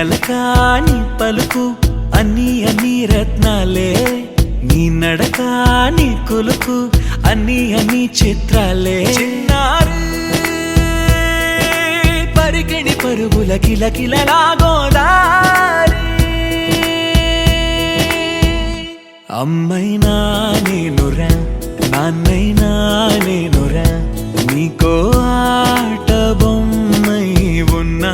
అలకా నీ పలుకు అన్ని రత్నాలే, నీ నడక నీ కొలుకు అన్ని చిత్రాలే. పరికిణి పరుగుల కిలకిలలా గోదారి, అమ్మైనా నేనురా నాన్నైనా నేనురా, నీకో ఆట బొమ్మై ఉన్నా.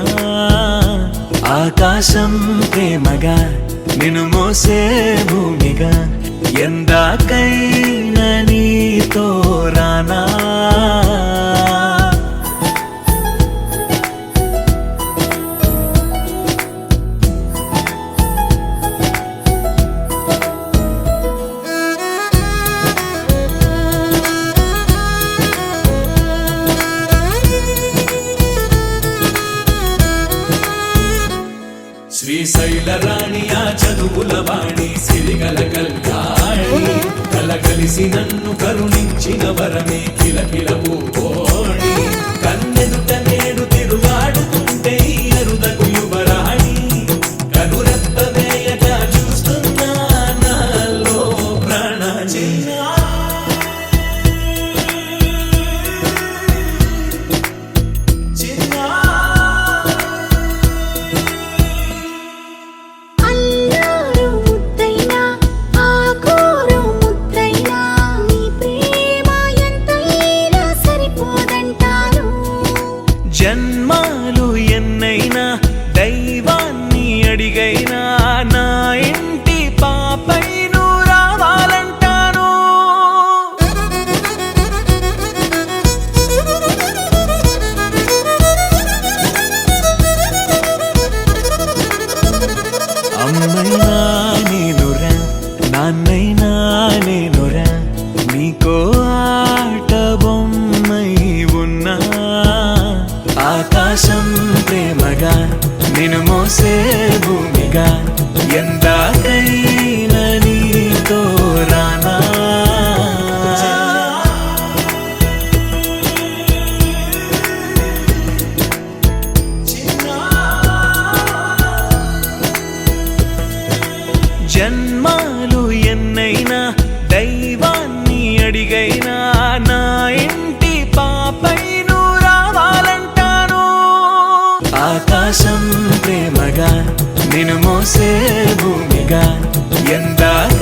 ఆకాశం ప్రేమగా నిన్ను మోసే భూమిగా, ఎందాకైనా నీతో రానా. శ్రీశైల రాణి ఆ చదువుల వాణి, సిరిగల కళ్యాణి, కలగలిసి నన్ను కరుణించిన వరమే కిలకిల పూకోణి. కన్నెదుట నేడు తిరుగాడుతుంటే అరుదకు యువరాణి, కనురెప్ప వేయక చూస్తున్నా నాలో ప్రాణ. జన్మాలు ఎన్నైనా దైవాన్ని అడిగైనా, నా ఇంటి పాపై నువ్వు రావాలంటాను. అమ్మైనా నేనురా నాన్నైనా నేనురా, నీకో ఆట బొమ్మై ఉన్నా. ఆకాశం ప్రేమగా నిన్ను మోసే భూమిగా, ఎందాకైనా నీతో రానా. జన్మాలు ఎన్నైనా దైవాన్ని అడిగైనా, నా ఇంటి పాపై నువ్వు రావాలంటాను. ఆకాశం ప్రేమగా నిన్ను మోసే భూమిగా, ఎందాక